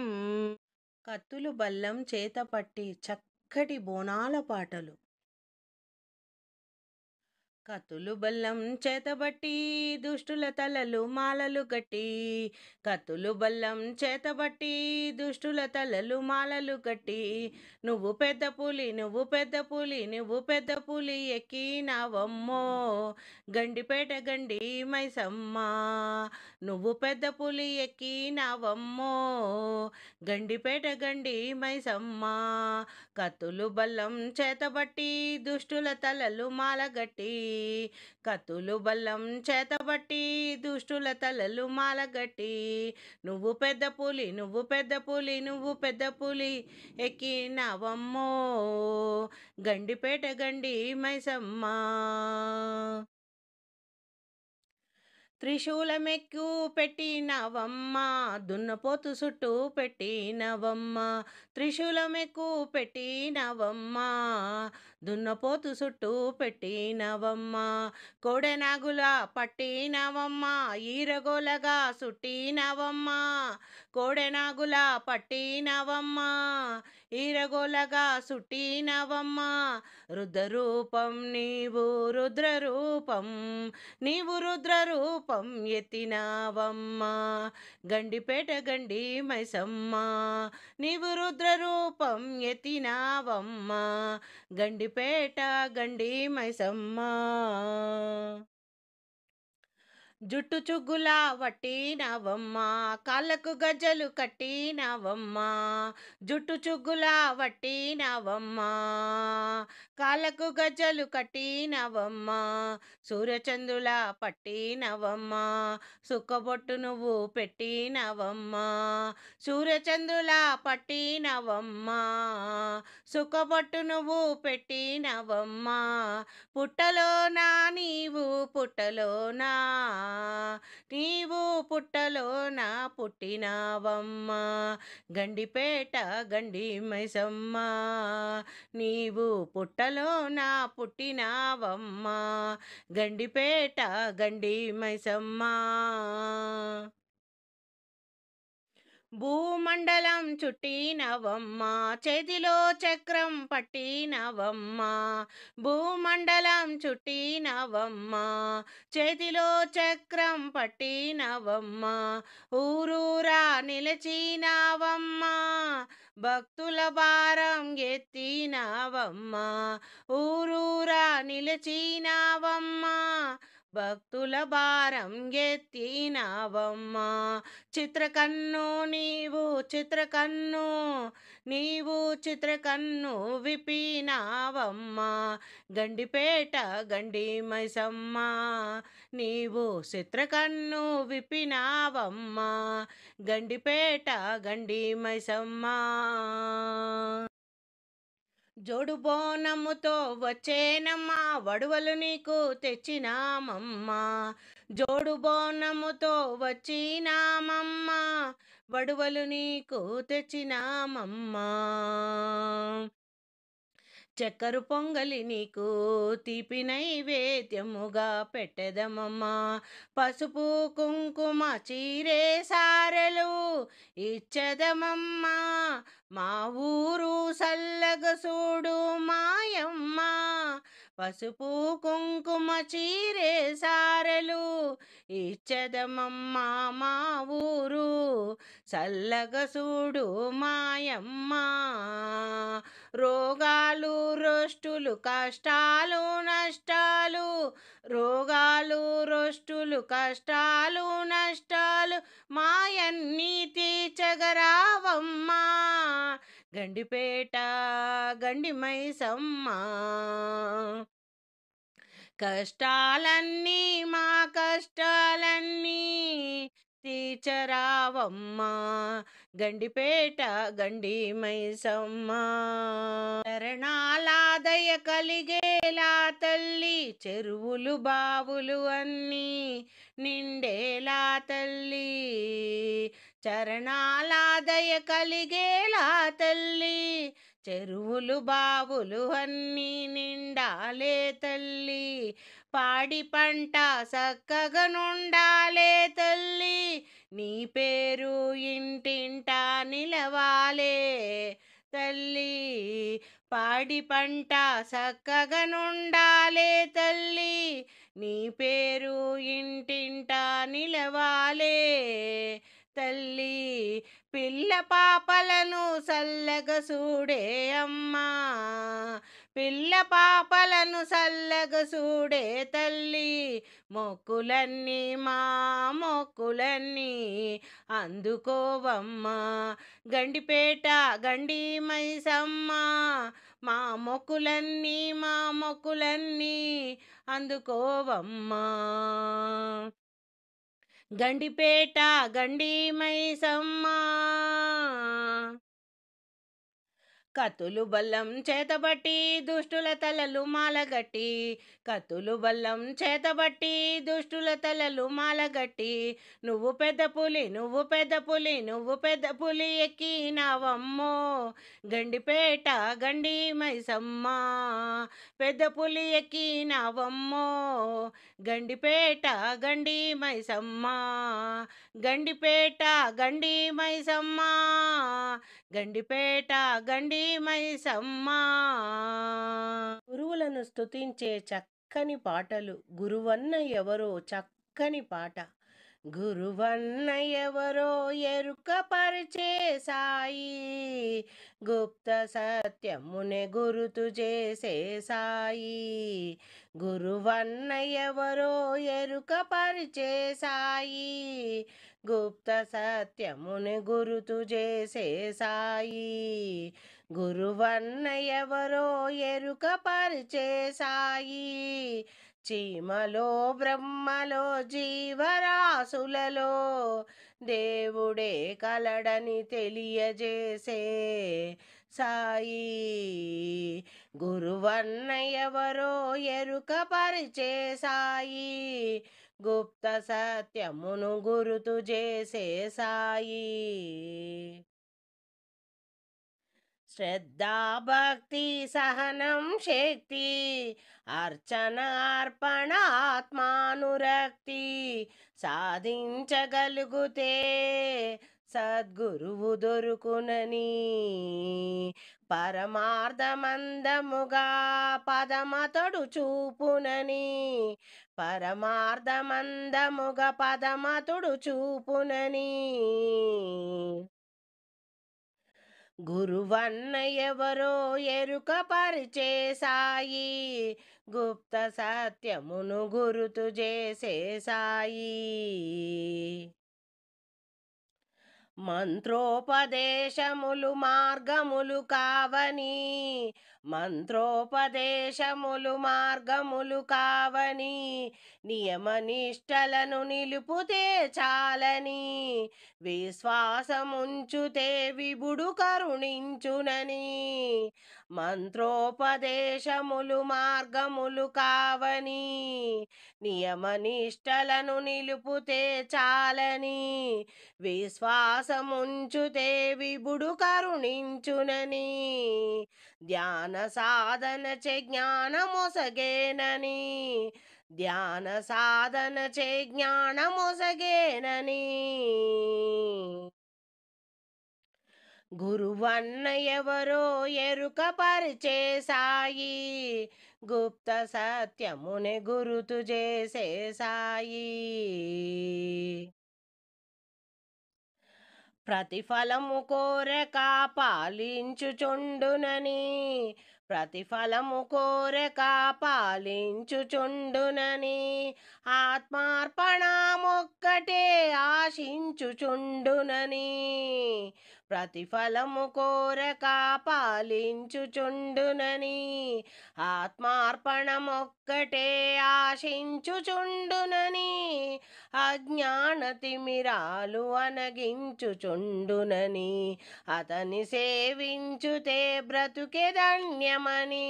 కత్తులు బల్లం చేతపట్టి చక్కటి బోనాల పాటలు కత్తులు బల్లం చేతబట్టి దుష్టుల తలలు మాలలు కట్టి కత్తులు బల్లం చేతబట్టి దుష్టుల తలలు మాలలు కట్టి నువ్వు పెద్ద పులి నువ్వు పెద్ద పులి నువ్వు పెద్ద పులి ఎక్కినావమ్మో గండిపేట గండి మైసమ్మ నువ్వు పెద్ద పులి ఎక్కినావమ్మో గండిపేట గండి మైసమ్మ కత్తులు బల్లం చేతబట్టి దుష్టుల తలలు మాలగట్టి కత్తులు బల్లం చేతబట్టి దుష్టుల తలలు మాలగట్టి నువ్వు పెద్ద పులి నువ్వు పెద్ద పులి నువ్వు పెద్ద పులి ఎక్కినావమ్మో గండిపేట గండి మైసమ్మ త్రిశూలమెక్కు పెట్టినవమ్మ దున్నపోతు చుట్టూ పెట్టినవమ్మ త్రిశూలమెక్కు పెట్టినవమ్మ దున్నపోతు చుట్టూ పెట్టినవమ్మ కోడెనాగుల పట్టినవమ్మ ఈరగోలగా సుట్టినవమ్మ కోడెనాగుల పట్టినవమ్మ ఈరగోలగా సుట్టినవమ్మ రుద్రరూపం నీవు రుద్రరూపం నీవు రుద్రరూపం ఎత్తినావమ్మ గండిపేట గండి మైసమ్మ నీవు రుద్రరూపం ఎత్తినావమ్మ గండిపేట గండి మైసమ్మ జుట్టు చుగ్గులా వట్టినవమ్మ కాళ్ళకు గజ్జలు కట్టినవమ్మ జుట్టు చుగ్గులా వట్టినవమ్మ కాళ్ళకు గజ్జలు కట్టినవమ్మ సూర్యచంద్రుల పట్టినవమ్మ సుక్కబొట్టు నువ్వు పెట్టినవమ్మ సూర్యచంద్రుల పట్టినవమ్మ సుక్కబొట్టు నువ్వు పెట్టినవమ్మ పుట్టలోనా నీవు పుట్టలోనా నీవు పుట్టలోన పుట్టినవమ్మ గండిపేట గండి మైసమ్మ నీవు పుట్టలోన పుట్టినవమ్మ గండిపేట గండి మైసమ్మ భూమండలం చుట్టినవమ్మ చేతిలో చక్రం పట్టినవమ్మ భూమండలం చుట్టినవమ్మ చేతిలో చక్రం పట్టినవమ్మ ఊరూరా నిలిచినవమ్మ భక్తుల భారం ఎత్తినవమ్మ ఊరూరా నిలిచినవమ్మ భక్తుల భారం ఎత్తినవమ్మ చిత్రకన్ను నీవు చిత్రకన్ను నీవు చిత్రకన్ను విపినావమ్మ గండిపేట గండి మైసమ్మ నీవు చిత్రకన్ను విపినావమ్మ గండిపేట గండి మైసమ్మ జోడు బోనముతో వచ్చేనమ్మా వడువలు నీకు తెచ్చినామమ్మా జోడు బోనముతో వచ్చినామమ్మా వడువలు నీకు తెచ్చినామమ్మా చక్కెర పొంగలి నీకు తీపి నైవేద్యముగా పెట్టెదమమ్మా పసుపు కుంకుమ చీరే సారెలు ఇచ్చెదమమ్మా మా ఊరు సల్లగ చూడు మాయమ్మ పసుపు కుంకుమ చీరే సారెలు ఇచ్చెదమమ్మా మా ఊరు సల్లగ చూడు మాయమ్మ రోగాలు రోష్టులు కష్టాలు నష్టాలు రోగాలు రోష్టులు కష్టాలు నష్టాలు మాయన్ని తీర్చగరావమ్మా గండిపేట గండి మైసమ్మ కష్టాలన్నీ మా కష్టాలన్నీ తీర్చరావమ్మా గండిపేట గండి మైసమ్మ శరణాల దయ కలిగే నిండేలా తల్లి చెరువులు బావులు అన్నీ నిండేలా తల్లి చరణాల దయ కలిగేలా తల్లి చెరువులు బావులు అన్నీ నిండాలే తల్లి పాడి పంట చక్కగా నుండాలే తల్లి నీ పేరు ఇంటింటా నిలవాలే తల్లి పాడి పంట చక్కగా నుండాలే తల్లి నీ పేరు ఇంటింటా నిలవాలే తల్లి పిల్ల పాపలను చల్లగా చూడే అమ్మా పిల్ల పాపలను చల్లగా చూడే తల్లి మొక్కులన్నీ మా మొక్కులన్నీ అందుకోవమ్మా గండిపేట గండి మైసమ్మ మా మొక్కులన్నీ అందుకోవమ్మా గండిపేట గండి మైసమ్మ కత్తులు బల్లం చేతబట్టి దుష్టుల తలలు మాలగట్టి కత్తులు బల్లం చేతబట్టి దుష్టుల తలలు మాలగట్టి నువ్వు పెద్ద పులి నువ్వు పెద్ద పులి నువ్వు పెద్ద పులి ఎక్కినావమ్మో గండిపేట గండి మైసమ్మ పెద్ద పులి ఎక్కినావమ్మో గండిపేట గండి మైసమ్మ గండిపేట గండి మైసమ్మ గండిపేట గండి మైసమ్మ గురువులను స్తుతించే చక్కని పాటలు గురువన్న ఎవరో చక్కని పాట గురువన్న ఎవరో ఎరుకపరిచే సాయి గుప్త సత్యమునే గురుతు చేసే సాయి గురువన్న ఎవరో ఎరుకపరిచే సాయి గుప్త సత్యముని గురుతు చేసే సాయి గురువన్న ఎవరో ఎరుకపరిచే సాయి చీమలో బ్రహ్మలో జీవరాశులలో దేవుడే కలడని తెలియజేసే సాయి గురువన్న ఎవరో ఎరుకపరిచే సాయి గుప్త సత్యమును గురుతు చేసే సాయి శ్రద్ధా భక్తి సహనం శక్తి అర్చన అర్పణ ఆత్మానురక్తి సాధించగలుగుతే సద్గురువు దొరుకునని పరమార్థమందముగా పదమతడు చూపునని పరమార్థమందముగా పదమతుడు చూపునని గురువన్న ఎవరో ఎరుకపరిచే సాయి గుప్త సత్యమును గురుతు చేసే సాయి మంత్రోపదేశములు మార్గములు కావని మంత్రోపదేశములు మార్గములు కావని నియమనిష్టలను నిలుపుతే చాలని విశ్వాసముంచుతే విభుడు కరుణించునని మంత్రోపదేశములు మార్గములు కావని నియమనిష్టలను నిలుపుతే చాలని విశ్వాసముంచుతే విభుడు కరుణించునని ధ్యాన సాధన చే జ్ఞానమొసగేనని ధ్యాన సాధన చే జ్ఞానమొసగేనని గురువన్న ఎవరో ఎరుకపరిచే సాయి గుప్త సత్యమునే గురుతు చేసే సాయి ప్రతిఫలము కోరక పాలించుచుండునని ప్రతిఫలము కోరక పాలించుచుండునని ఆత్మార్పణమొక్కటే ఆశించుచుండునని ప్రతిఫలము కోరక పాలించుచుండునని ఆత్మార్పణమొక్కటే ఆశించుచుండునని అజ్ఞాన తిమిరాలు అనగించుచుండునని అతని సేవించుతే బ్రతుకే ధన్యమని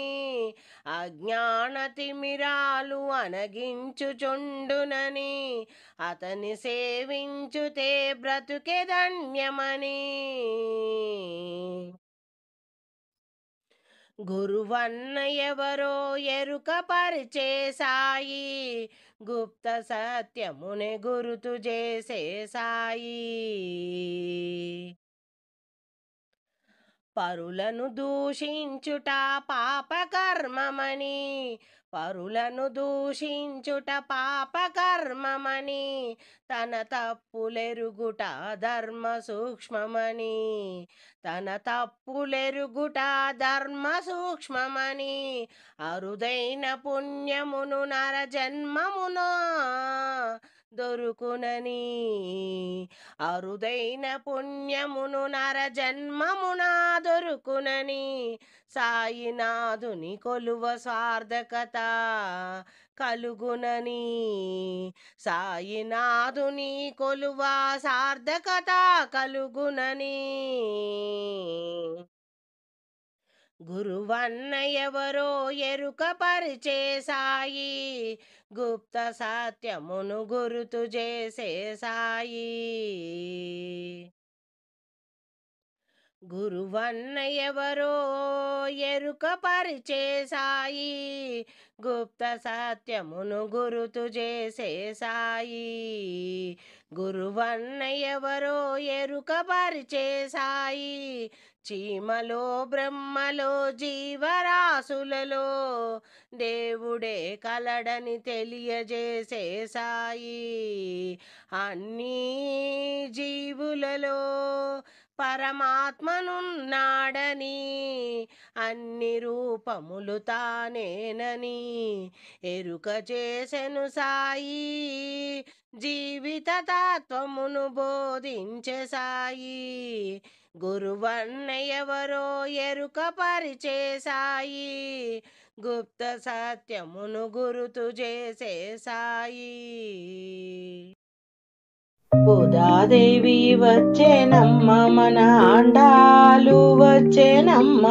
అజ్ఞాన తిమిరాలు అనగించుచుండునని అతని సేవించుతే బ్రతుకే ధన్యమని గురువన్న ఎవరో ఎరుక పరిచే సాయి గుప్త సత్యమునే గురుతు చేసే సాయి పరులను దూషించుట పాపకర్మమని పరులను దూషించుట పాపకర్మమని తన తప్పులెరుగుట ధర్మ సూక్ష్మమని తన తప్పులెరుగుట ధర్మ సూక్ష్మమని అరుదైన పుణ్యమును నర జన్మమున దొరుకునని అరుదైన పుణ్యమును నర జన్మమున దొరుకునని సాయినాథుని కొలువ సార్థకత కలుగునని సాయినాథుని కొలువ సార్థకత కలుగునని గురువన్న ఎవరో ఎరుక పరిచే సాయి గుప్త సత్యమును గురుతు చేసే సాయి గురువన్న ఎవరో ఎరుక పరిచే సాయి గుప్త సత్యమును గురుతు చేసే సాయి గురువన్న ఎవరో ఎరుక పరిచే సాయి చీమలో బ్రహ్మలో జీవరాశులలో దేవుడే కలడని తెలియజేసే సాయి అన్నీ జీవులలో పరమాత్మనున్నాడని అన్ని రూపములు తానేనని ఎరుక చేసెను సాయి జీవిత తత్వమును బోధించే సాయి గురువన్న ఎవరో ఎరుక పరిచే సాయి గుప్త సత్యమును గురుతు చేసే సాయి గోదాదేవి వచ్చేనమ్మ మన ఆండాలు వచ్చేనమ్మ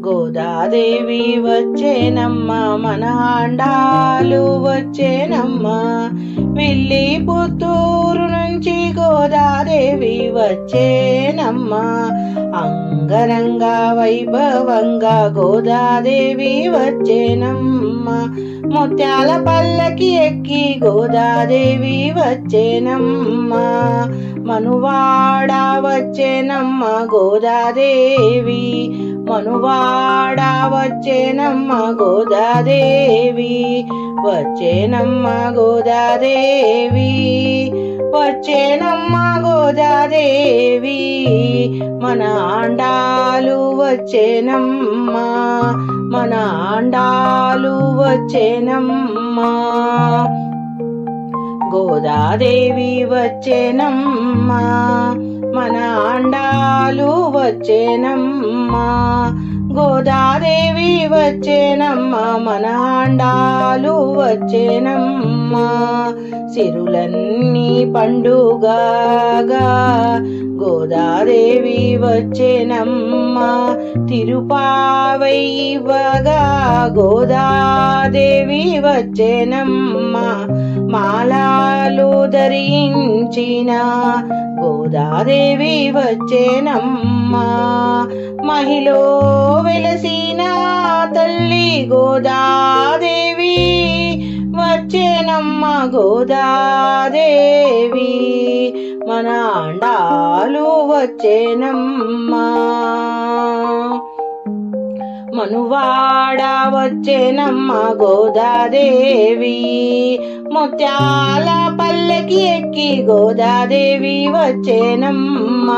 గోదాదేవి వచ్చేనమ్మ మన ఆండాలు వచ్చేనమ్మ విల్లి పుత్తూరు నుంచి గోదాదేవి వచ్చేనమ్మ అంగరంగ వైభవంగా గోదాదేవి వచ్చేనమ్మ ముత్యాల పల్లకి ఎక్కి గోదాదేవి వచ్చేనమ్మ మనువాడ వచ్చేనమ్మ గోదాదేవి మనువాడ వచ్చేనమ్మ గోదాదేవి వచ్చేనమ్మ గోదాదేవి వచ్చేనమ్మ గోదాదేవి మన ఆండాలు వచ్చేనమ్మ మన ఆండాలు వచ్చేనమ్మ గోదాదేవి వచ్చేనమ్మ మన ఆండాలు వచ్చేనమ్మ గోదాదేవి వచ్చేనమ్మ మన ఆండాలు వచ్చేనమ్మ సిరులన్నీ పండుగగా గోదాదేవి వచ్చేనమ్మ తిరుపావై ఇవ్వగా గోదాదేవి వచ్చేనమ్మ మాలాలు ధరించిన గోదాదేవి వచ్చేనమ్మ మహిలో వెలసిన తల్లి గోదాదేవి వచ్చేనమ్మ గోదాదేవి మన ఆండాలు వచ్చేనమ్మ మనువాడ వచ్చేనమ్మ గోదాదేవి ముత్యాల పల్లకి ఎక్కి గోదాదేవి వచ్చేనమ్మ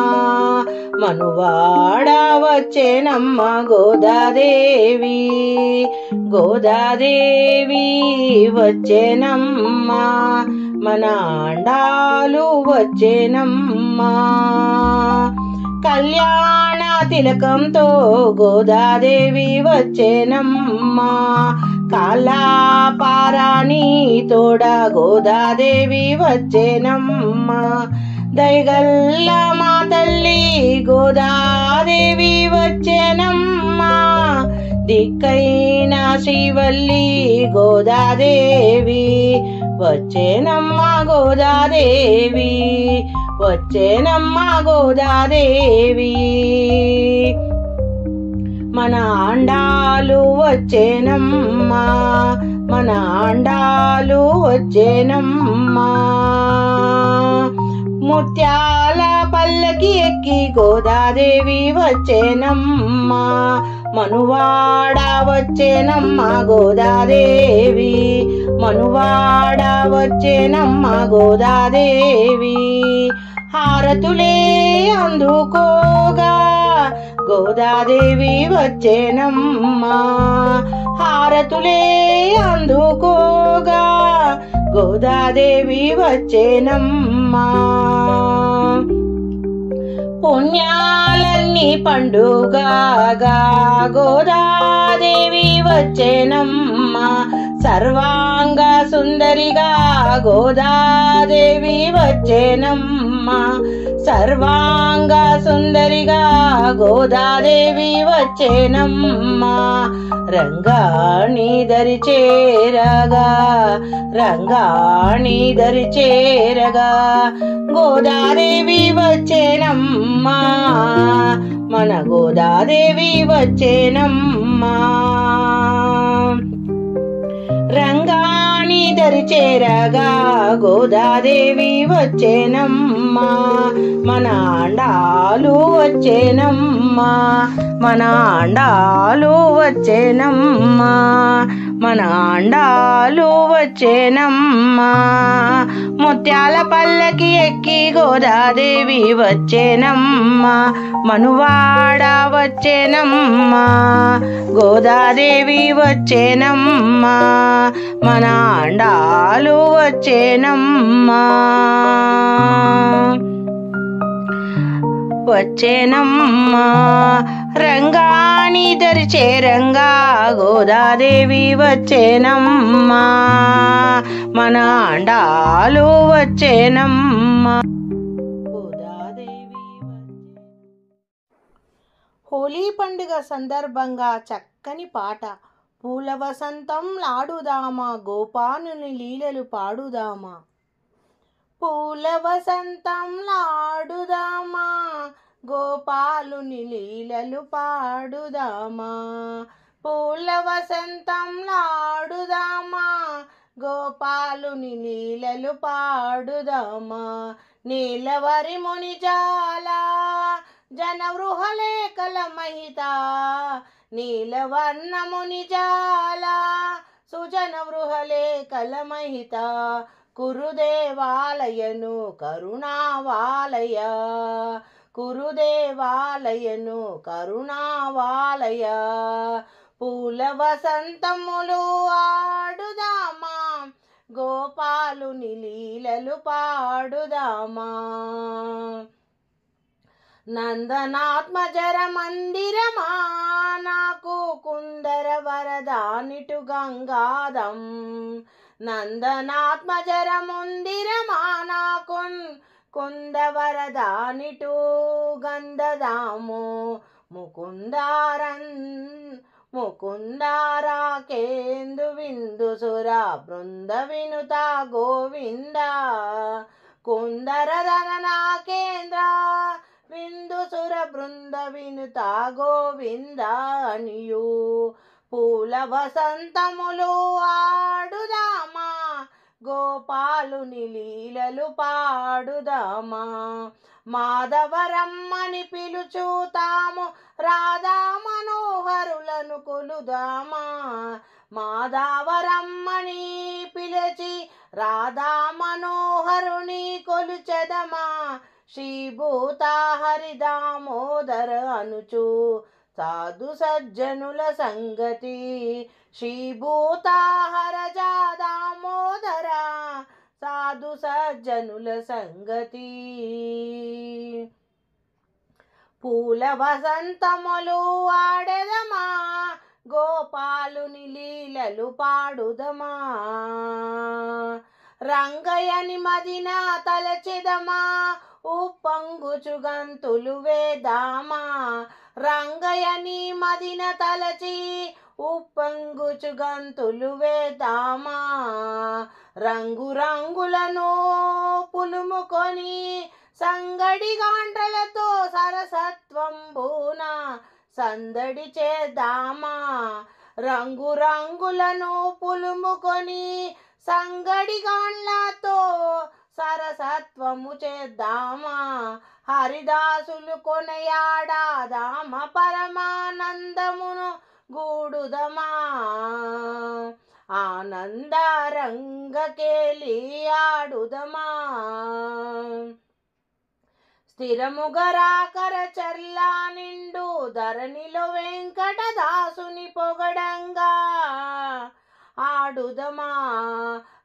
మనువాడ వచ్చేనమ్మ గోదాదేవి గోదాదేవి వచ్చేనమ్మ మన ఆండాలు వచ్చేనమ్మ కళ్యాణ తిలకంతో గోదాదేవి వచ్చేనమ్మా. కాలాపారాణి తోడ గోదాదేవి వచ్చేనమ్మా. దయగల్ల మా తల్లి గోదాదేవి వచ్చేనమ్మా. దిక్కైన శ్రీవల్లి గోదాదేవి వచ్చేనమ్మా. గోదాదేవి వచ్చేనమ్మా. గోదాదేవి మన ఆండాలు వచ్చేనమ్మా. మన ఆండాలు వచ్చేనమ్మా. ముత్యాల పల్లకి ఎక్కి గోదాదేవి వచ్చేనమ్మా. మనువాడ వచ్చేనమ్మా. గోదాదేవి మనువాడ వచ్చేనమ్మా. గోదాదేవి హారతులే అందుకోగా గోదాదేవి వచ్చేనమ్మా. హారతులే అందుకోగా గోదాదేవి వచ్చేనమ్మా. పుణ్యాలన్నీ పండుగగా గోదాదేవి వచ్చేనమ్మా. సర్వాంగ సుందరిగా గోదాదేవి వచ్చేనమ్మా. సర్వాంగ సుందరిగా గోదాదేవి వచ్చేనమ్మా. రంగాణి దరి చేరగా రంగాణి దరి చేరగా గోదాదేవి వచ్చేనమ్మా. మన గోదాదేవి వచ్చేనమ్మా. రంగాణి దరి చేరగా గోదాదేవి వచ్చేనమ్మా. మన ఆండాలు వచ్చేనమ్మా. మన ఆండాలు వచ్చేనమ్మా. మన ఆండాలు వచ్చేనమ్మా. ముత్యాల పల్లకి ఎక్కి గోదాదేవి వచ్చేనమ్మా. మనువాడ వచ్చేనమ్మా. గోదాదేవి వచ్చేనమ్మా. మన ఆండాలు వచ్చేనమ్మా. వచ్చేనమ్మా. రంగాణి దరి చేరంగా గోదాదేవి వచ్చేనమ్మా. మన ఆండాలు వచ్చేనమ్మా. గోదాదేవి హోలీ పండుగ సందర్భంగా చక్కని పాట. పూల వసంతం లాడుదామా గోపానుని లీలలు పాడుదామా. పూల వసంతం లాడుదామా గోపాలుని లీలలు పాడుదామా. పూల వసంతం లాడుదామా గోపాలుని లీలలు పాడుదామా. నీలవరి మునిజాల జనవృహలేఖల మహిత నీలవర్ణ మునిజాల సుజన వృహలేఖల మహిత. కురుదేవాలయను కరుణావాలయ కురుదేవాలయను కరుణావాలయ. పూల వసంతములు ఆడుదామా గోపాలుని లీలలు పాడుదామా. నందనాత్మజర మందిరమా నాకు కుందర వరదానిటు గంగాదం. నందనాత్మజర మందిరమా నాకు కుందవరదానిటు గంధదాము. ముకుందారాకేందు విందు సుర బృంద వినుత గోవింద. కుందరదన నాకేంద్ర విందు సుర బృంద వినుత గోవింద అనియు. పూల వసంతములు ఆడుదామా గోపాలుని లీలలు పాడుదామా. మాధవరమ్మని పిలుచుతాము రాధా మనోహరులను కొలుదామా. మాధవరమ్మని పిలిచి రాధా మనోహరుని కొలుచెదమా. శ్రీభూత హరిదామోదర అనుచు సాధు సజ్జనుల సంగతి. శ్రీభూత హరజా దామోదర సాధు సజ్జనుల సంగతి. పూల వసంతములు ఆడెదమా, గోపాలుని లీలలు పాడుదమా. రంగయ్యని మదిన తలచెదమా, ఉప్పొంగుచు గంతులు వేదామా. రంగయ్యని మదిన తలచి ఉప్పొంగుచు గంతులు వేదామా. రంగు రంగులను పులుముకొని సంగడి గాండ్రలతో సరసత్వంబున సందడి చేద్దామా. రంగు రంగులను పులుముకొని సంగడి గాండ్లతో సరసత్వము చేద్దామా. హరిదాసులు కొనయాడాదామ, పరమానందమును గూడుదమా. ఆనందరంగకేలి ఆడుదమా. స్థిరముగరాకర చర్లా నిండు ధరణిలో వెంకటదాసుని పొగడంగా ఆడుదమా.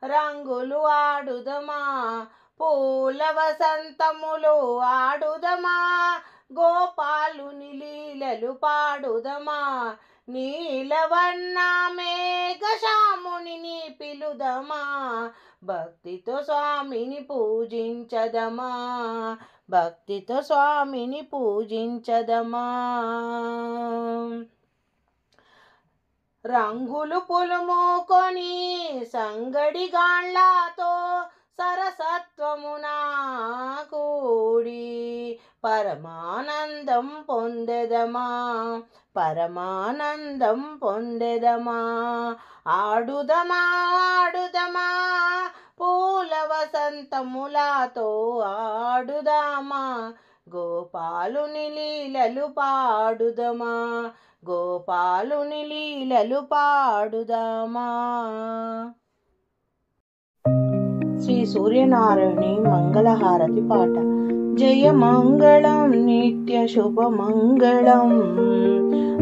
రంగులు ఆడుదమా, పూల వసంతములు ఆడుదమా. గోపాలుని లీలలు పాడుదమా. నీలవర్ణ మేఘశ్యాముని పిలుదమా. భక్తితో స్వామిని పూజించదమా, భక్తితో స్వామిని పూజించదమా. రంగులు పులుముకొని సంగడి గాండ్లతో సరసత్వమున కూడి పరమానందం పొందెదమా, పరమానందం పొందెదమా. ఆడుదమా ఆడుదమా, పూల వసంతములతో ఆడుదామా. గోపాలుని లీలలు పాడుదమా, గోపాలుని లీలలు పాడుదామా. శ్రీ సూర్యనారాయణి మంగళహారతి పాట. జయ మంగళం నిత్య శుభమంగళం.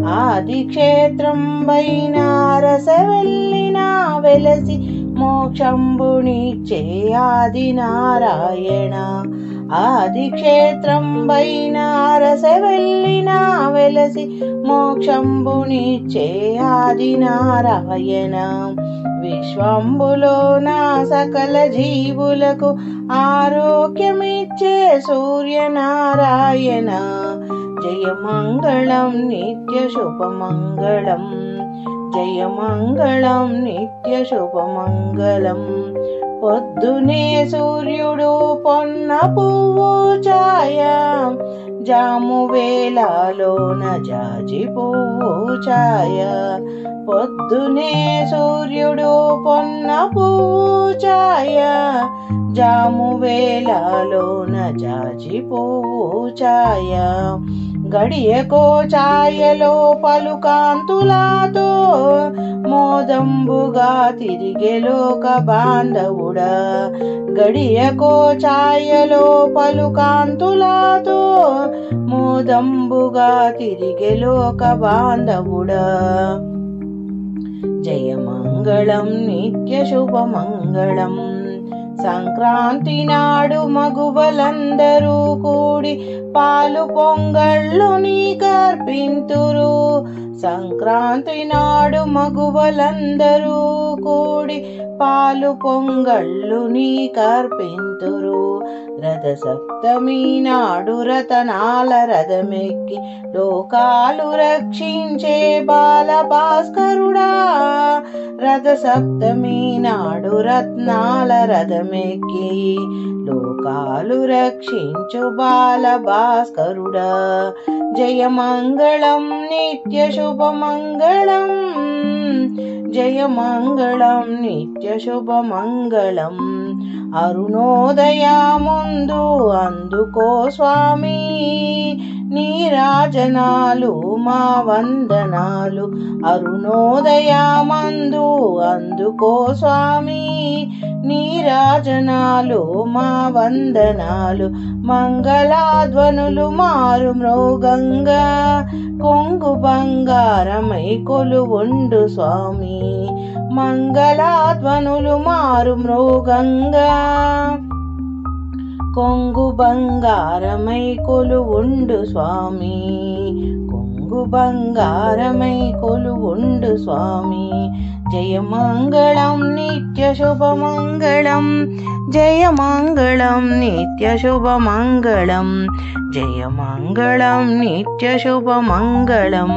ఆదిక్షేత్రం వైనారస వెళ్ళిన వెలసి మోక్షంబునిచ్చే ఆది నారాయణ. ఆదిక్షేత్రం వైనారస వెళ్ళిన వెలసి మోక్షంబునిచ్చే ఆది నారాయణ. విశ్వంబులోన సకల జీవులకు ఆరోగ్యమిచ్చే సూర్యనారాయణ. జయ మంగళం నిత్య శుభమంగళం. జయ మంగళం నిత్య శుభమంగళం. పొద్దునే సూర్యుడు పొన్న పువ్వు ఛాయ, జాము వేళలోన జాజి పువ్వు ఛాయ. పొద్దునే సూర్యుడు పొన్న పువ్వు ఛాయ, జాము వేళలోన జాజి పువ్వు ఛాయ. గడియకో ఛాయలో పలు కాంతులతో మోదంబుగా తిరిగే లోక బాంధవుడా. గడియకో ఛాయలో పలు కాంతులతో మోదంబుగా తిరిగే లోక బాంధవుడా. జయ మంగళం నిత్య శుభమంగళం. సంక్రాంతి నాడు మగువలందరూ కూడి పాలు పొంగళ్ళు నీకర్పింతురు. సంక్రాంతి నాడు మగువలందరూ కూడి పాలు పొంగళ్ళు నీకర్పింతురు. రథ సప్తమి నాడు రతనాల రథమెక్కి లోకాలు రక్షించే బాల భాస్కరుడా. రథ సప్తమి నాడు రత్నాల రథమెక్కి లోకాలు రక్షించు బాల భాస్కరుడా. జయ మంగళం నిత్య శుభమంగళం. జయ మంగళం నిత్య శుభమంగళం. అరుణోదయముందు అందుకో స్వామి నీరాజనాలు మా వందనాలు. అరుణోదయమందు అందుకో స్వామి నీరాజనాలు మా వందనాలు. మంగళాధ్వనులు మారు మృగంగా కొంగు బంగారమై కొలువుండు స్వామి. మంగళాధ్వనులు మారు మృగంగా కొంగు బంగారమై కొలువుండు స్వామి, కొంగు బంగారమై కొలువుండు స్వామి. జయమంగళం నిత్య శుభమంగళం, జయమంగళం నిత్య శుభమంగళం, జయమంగళం నిత్య శుభమంగళం.